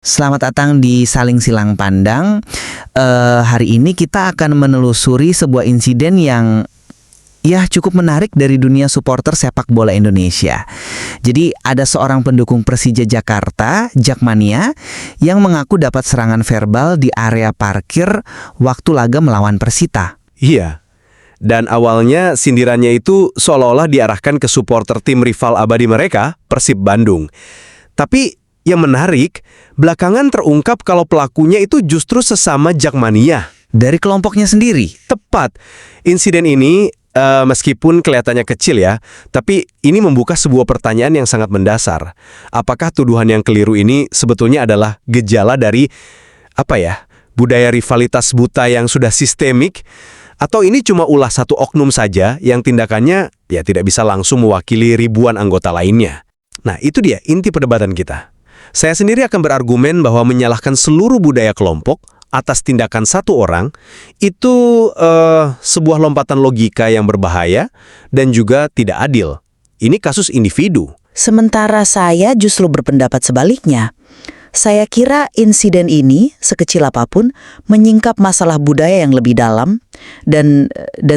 Selamat datang di Saling Silang Pandang. Hari ini kita akan menelusuri sebuah insiden yang cukup menarik dari dunia supporter sepak bola Indonesia. Jadi ada seorang pendukung Persija Jakarta, Jakmania, yang mengaku dapat serangan verbal di area parkir waktu laga melawan Persita. Iya, dan awalnya sindirannya itu seolah-olah diarahkan ke supporter tim rival abadi mereka, Persib Bandung. Tapi yang menarik, belakangan terungkap kalau pelakunya itu justru sesama Jakmania. Dari kelompoknya sendiri. Tepat, insiden ini meskipun kelihatannya kecil ya, tapi ini membuka sebuah pertanyaan yang sangat mendasar. Apakah tuduhan yang keliru ini sebetulnya adalah gejala dari, budaya rivalitas buta yang sudah sistemik? Atau ini cuma ulah satu oknum saja yang tindakannya tidak bisa langsung mewakili ribuan anggota lainnya? Nah, itu dia inti perdebatan kita. Saya sendiri akan berargumen bahwa menyalahkan seluruh budaya kelompok atas tindakan satu orang itu sebuah lompatan logika yang berbahaya dan juga tidak adil. Ini kasus individu. Sementara saya justru berpendapat sebaliknya. Saya kira insiden ini, sekecil apapun, menyingkap masalah budaya yang lebih dalam dan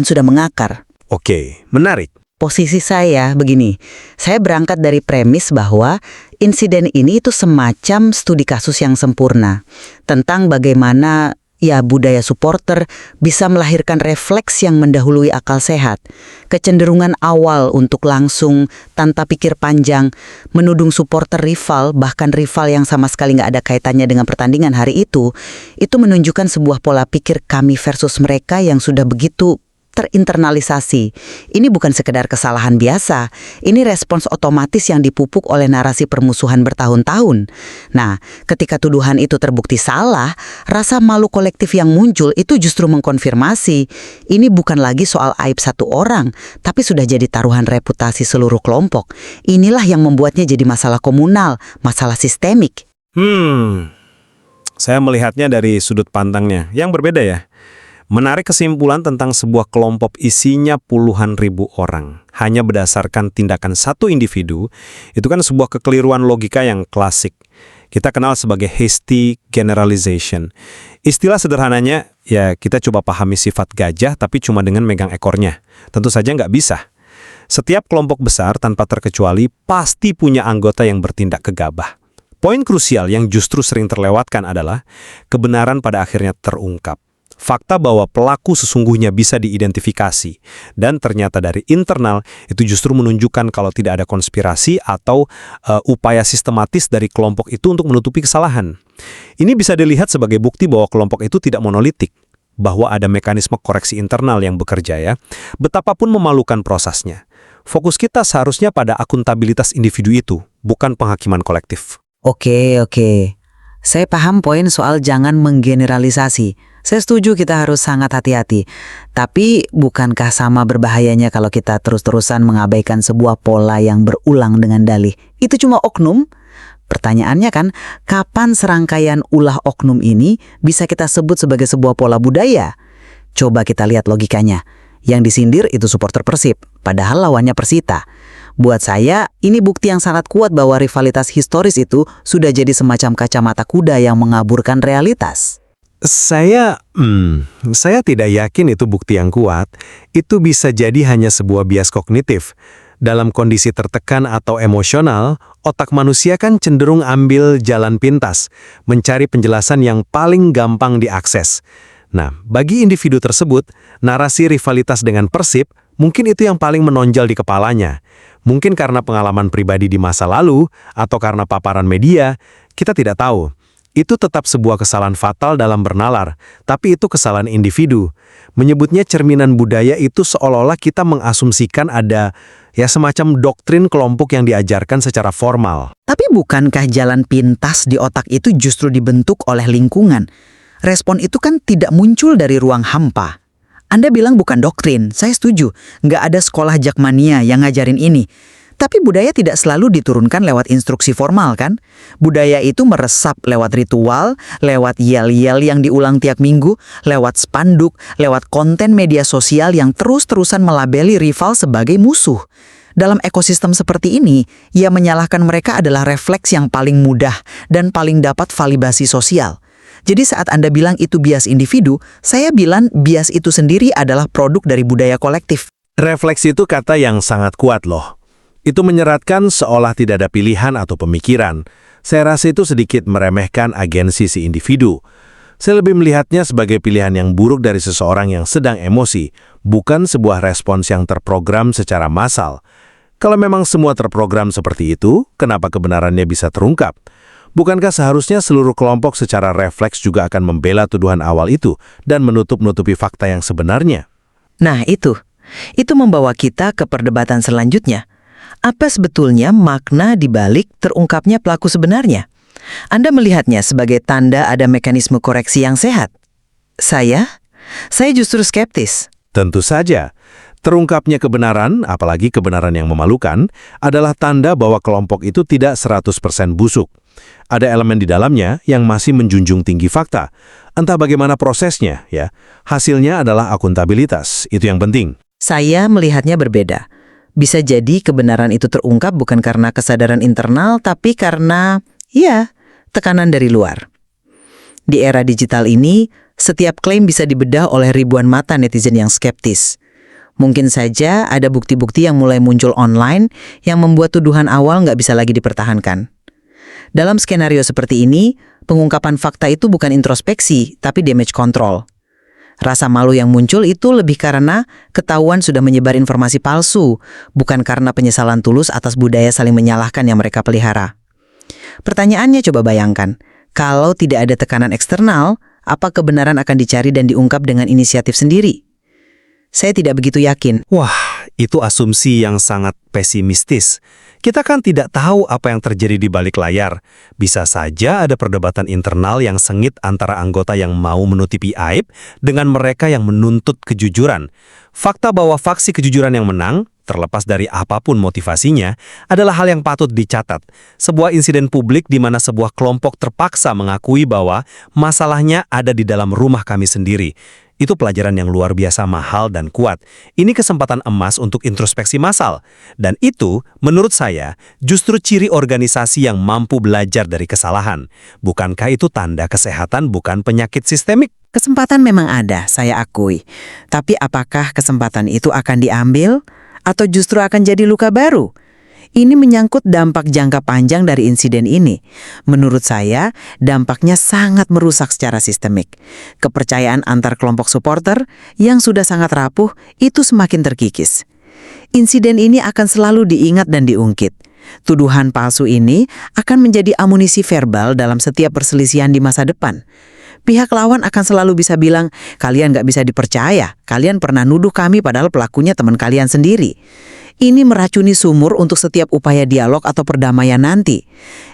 sudah mengakar. Oke, menarik. Posisi saya begini, saya berangkat dari premis bahwa insiden ini itu semacam studi kasus yang sempurna tentang bagaimana budaya supporter bisa melahirkan refleks yang mendahului akal sehat. Kecenderungan awal untuk langsung, tanpa pikir panjang, menudung supporter rival, bahkan rival yang sama sekali nggak ada kaitannya dengan pertandingan hari itu menunjukkan sebuah pola pikir kami versus mereka yang sudah begitu terinternalisasi. Ini bukan sekedar kesalahan biasa, ini respons otomatis yang dipupuk oleh narasi permusuhan bertahun-tahun. Nah, ketika tuduhan itu terbukti salah, rasa malu kolektif yang muncul itu justru mengkonfirmasi. Ini bukan lagi soal aib satu orang, tapi sudah jadi taruhan reputasi seluruh kelompok. Inilah yang membuatnya jadi masalah komunal, masalah sistemik. Saya melihatnya dari sudut pandangnya yang berbeda ya. Menarik kesimpulan tentang sebuah kelompok isinya puluhan ribu orang hanya berdasarkan tindakan satu individu, itu kan sebuah kekeliruan logika yang klasik. Kita kenal sebagai hasty generalization. Istilah sederhananya, kita coba pahami sifat gajah tapi cuma dengan megang ekornya. Tentu saja nggak bisa. Setiap kelompok besar tanpa terkecuali pasti punya anggota yang bertindak gegabah. Poin krusial yang justru sering terlewatkan adalah kebenaran pada akhirnya terungkap. Fakta bahwa pelaku sesungguhnya bisa diidentifikasi dan ternyata dari internal itu justru menunjukkan kalau tidak ada konspirasi atau upaya sistematis dari kelompok itu untuk menutupi kesalahan. Ini bisa dilihat sebagai bukti bahwa kelompok itu tidak monolitik, bahwa ada mekanisme koreksi internal yang bekerja ya, betapapun memalukan prosesnya. Fokus kita seharusnya pada akuntabilitas individu itu, bukan penghakiman kolektif. Oke. Saya paham poin soal jangan menggeneralisasi. Saya setuju kita harus sangat hati-hati. Tapi bukankah sama berbahayanya kalau kita terus-terusan mengabaikan sebuah pola yang berulang dengan dalih? Itu cuma oknum? Pertanyaannya kan, kapan serangkaian ulah oknum ini bisa kita sebut sebagai sebuah pola budaya? Coba kita lihat logikanya. Yang disindir itu supporter Persib, padahal lawannya Persita. Buat saya, ini bukti yang sangat kuat bahwa rivalitas historis itu sudah jadi semacam kacamata kuda yang mengaburkan realitas. Saya tidak yakin itu bukti yang kuat. Itu bisa jadi hanya sebuah bias kognitif. Dalam kondisi tertekan atau emosional, otak manusia kan cenderung ambil jalan pintas, mencari penjelasan yang paling gampang diakses. Nah, bagi individu tersebut, narasi rivalitas dengan Persib mungkin itu yang paling menonjol di kepalanya. Mungkin karena pengalaman pribadi di masa lalu, atau karena paparan media, kita tidak tahu. Itu tetap sebuah kesalahan fatal dalam bernalar, tapi itu kesalahan individu. Menyebutnya cerminan budaya itu seolah-olah kita mengasumsikan ada semacam doktrin kelompok yang diajarkan secara formal. Tapi bukankah jalan pintas di otak itu justru dibentuk oleh lingkungan? Respon itu kan tidak muncul dari ruang hampa. Anda bilang bukan doktrin, saya setuju. Nggak ada sekolah Jakmania yang ngajarin ini. Tapi budaya tidak selalu diturunkan lewat instruksi formal kan? Budaya itu meresap lewat ritual, lewat yel-yel yang diulang tiap minggu, lewat spanduk, lewat konten media sosial yang terus-terusan melabeli rival sebagai musuh. Dalam ekosistem seperti ini, ya menyalahkan mereka adalah refleks yang paling mudah dan paling dapat validasi sosial. Jadi saat Anda bilang itu bias individu, saya bilang bias itu sendiri adalah produk dari budaya kolektif. Refleks itu kata yang sangat kuat loh. Itu menyeratkan seolah tidak ada pilihan atau pemikiran. Saya rasa itu sedikit meremehkan agensi si individu. Saya lebih melihatnya sebagai pilihan yang buruk dari seseorang yang sedang emosi, bukan sebuah respons yang terprogram secara massal. Kalau memang semua terprogram seperti itu, kenapa kebenarannya bisa terungkap? Bukankah seharusnya seluruh kelompok secara refleks juga akan membela tuduhan awal itu dan menutup-nutupi fakta yang sebenarnya? Nah itu membawa kita ke perdebatan selanjutnya. Apa sebetulnya makna dibalik terungkapnya pelaku sebenarnya? Anda melihatnya sebagai tanda ada mekanisme koreksi yang sehat? Saya justru skeptis. Tentu saja. Terungkapnya kebenaran, apalagi kebenaran yang memalukan, adalah tanda bahwa kelompok itu tidak 100% busuk. Ada elemen di dalamnya yang masih menjunjung tinggi fakta. Entah bagaimana prosesnya, ya. Hasilnya adalah akuntabilitas, itu yang penting. Saya melihatnya berbeda. Bisa jadi kebenaran itu terungkap bukan karena kesadaran internal, tapi karena, tekanan dari luar. Di era digital ini, setiap klaim bisa dibedah oleh ribuan mata netizen yang skeptis. Mungkin saja ada bukti-bukti yang mulai muncul online yang membuat tuduhan awal nggak bisa lagi dipertahankan. Dalam skenario seperti ini, pengungkapan fakta itu bukan introspeksi, tapi damage control. Rasa malu yang muncul itu lebih karena ketahuan sudah menyebar informasi palsu, bukan karena penyesalan tulus atas budaya saling menyalahkan yang mereka pelihara. Pertanyaannya coba bayangkan, kalau tidak ada tekanan eksternal, apa kebenaran akan dicari dan diungkap dengan inisiatif sendiri? Saya tidak begitu yakin. Wah, itu asumsi yang sangat pesimistis. Kita kan tidak tahu apa yang terjadi di balik layar. Bisa saja ada perdebatan internal yang sengit antara anggota yang mau menutupi aib dengan mereka yang menuntut kejujuran. Fakta bahwa faksi kejujuran yang menang, terlepas dari apapun motivasinya, adalah hal yang patut dicatat. Sebuah insiden publik di mana sebuah kelompok terpaksa mengakui bahwa masalahnya ada di dalam rumah kami sendiri. Itu pelajaran yang luar biasa mahal dan kuat. Ini kesempatan emas untuk introspeksi massal. Dan itu, menurut saya, justru ciri organisasi yang mampu belajar dari kesalahan. Bukankah itu tanda kesehatan bukan penyakit sistemik? Kesempatan memang ada, saya akui. Tapi apakah kesempatan itu akan diambil? Atau justru akan jadi luka baru? Ini menyangkut dampak jangka panjang dari insiden ini. Menurut saya, dampaknya sangat merusak secara sistemik. Kepercayaan antar kelompok supporter yang sudah sangat rapuh itu semakin terkikis. Insiden ini akan selalu diingat dan diungkit. Tuduhan palsu ini akan menjadi amunisi verbal dalam setiap perselisihan di masa depan. Pihak lawan akan selalu bisa bilang, kalian nggak bisa dipercaya, kalian pernah nuduh kami padahal pelakunya teman kalian sendiri. Ini meracuni sumur untuk setiap upaya dialog atau perdamaian nanti.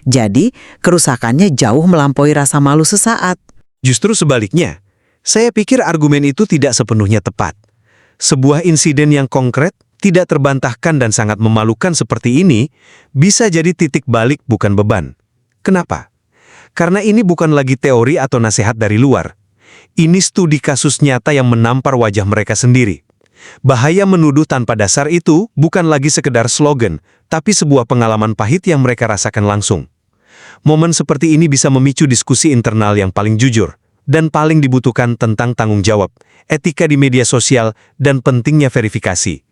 Jadi, kerusakannya jauh melampaui rasa malu sesaat. Justru sebaliknya, saya pikir argumen itu tidak sepenuhnya tepat. Sebuah insiden yang konkret, tidak terbantahkan dan sangat memalukan seperti ini, bisa jadi titik balik bukan beban. Kenapa? Karena ini bukan lagi teori atau nasihat dari luar. Ini studi kasus nyata yang menampar wajah mereka sendiri. Bahaya menuduh tanpa dasar itu bukan lagi sekedar slogan, tapi sebuah pengalaman pahit yang mereka rasakan langsung. Momen seperti ini bisa memicu diskusi internal yang paling jujur, dan paling dibutuhkan tentang tanggung jawab, etika di media sosial, dan pentingnya verifikasi.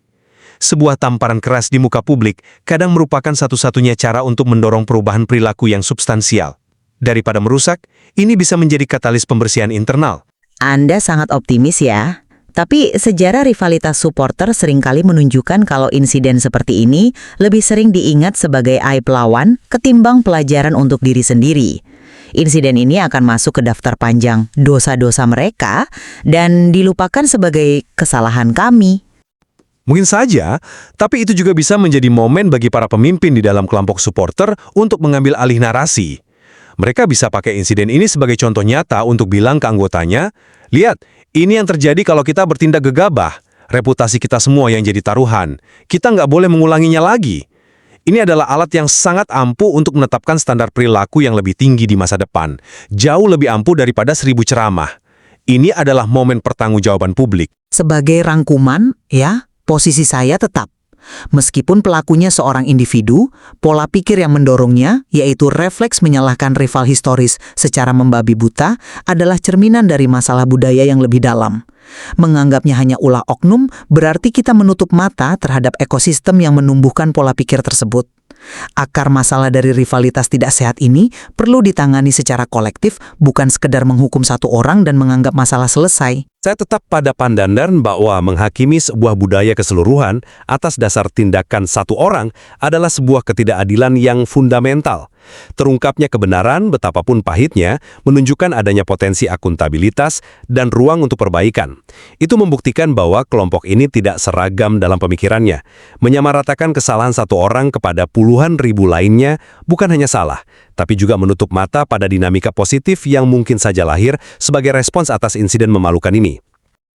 Sebuah tamparan keras di muka publik kadang merupakan satu-satunya cara untuk mendorong perubahan perilaku yang substansial. Daripada merusak, ini bisa menjadi katalis pembersihan internal. Anda sangat optimis ya. Tapi sejarah rivalitas supporter seringkali menunjukkan kalau insiden seperti ini lebih sering diingat sebagai aib lawan ketimbang pelajaran untuk diri sendiri. Insiden ini akan masuk ke daftar panjang dosa-dosa mereka dan dilupakan sebagai kesalahan kami. Mungkin saja, tapi itu juga bisa menjadi momen bagi para pemimpin di dalam kelompok supporter untuk mengambil alih narasi. Mereka bisa pakai insiden ini sebagai contoh nyata untuk bilang ke anggotanya, lihat, ini yang terjadi kalau kita bertindak gegabah. Reputasi kita semua yang jadi taruhan. Kita nggak boleh mengulanginya lagi. Ini adalah alat yang sangat ampuh untuk menetapkan standar perilaku yang lebih tinggi di masa depan. Jauh lebih ampuh daripada 1000 ceramah. Ini adalah momen pertanggungjawaban publik. Sebagai rangkuman, posisi saya tetap. Meskipun pelakunya seorang individu, pola pikir yang mendorongnya, yaitu refleks menyalahkan rival historis secara membabi buta, adalah cerminan dari masalah budaya yang lebih dalam. Menganggapnya hanya ulah oknum berarti kita menutup mata terhadap ekosistem yang menumbuhkan pola pikir tersebut. Akar masalah dari rivalitas tidak sehat ini perlu ditangani secara kolektif, bukan sekedar menghukum satu orang dan menganggap masalah selesai. Saya tetap pada pandangan bahwa menghakimi sebuah budaya keseluruhan atas dasar tindakan satu orang adalah sebuah ketidakadilan yang fundamental. Terungkapnya kebenaran, betapapun pahitnya, menunjukkan adanya potensi akuntabilitas dan ruang untuk perbaikan. Itu membuktikan bahwa kelompok ini tidak seragam dalam pemikirannya. Menyamaratakan kesalahan satu orang kepada puluhan ribu lainnya bukan hanya salah, tapi juga menutup mata pada dinamika positif yang mungkin saja lahir sebagai respons atas insiden memalukan ini.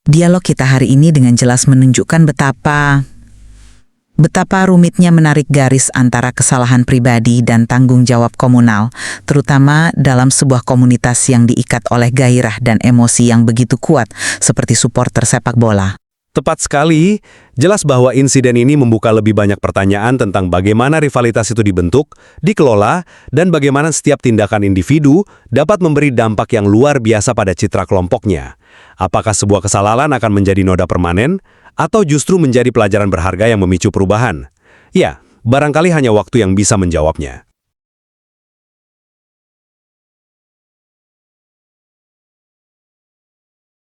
Dialog kita hari ini dengan jelas menunjukkan betapa rumitnya menarik garis antara kesalahan pribadi dan tanggung jawab komunal, terutama dalam sebuah komunitas yang diikat oleh gairah dan emosi yang begitu kuat, seperti supporter sepak bola. Tepat sekali, jelas bahwa insiden ini membuka lebih banyak pertanyaan tentang bagaimana rivalitas itu dibentuk, dikelola, dan bagaimana setiap tindakan individu dapat memberi dampak yang luar biasa pada citra kelompoknya. Apakah sebuah kesalahan akan menjadi noda permanen, atau justru menjadi pelajaran berharga yang memicu perubahan? Ya, barangkali hanya waktu yang bisa menjawabnya.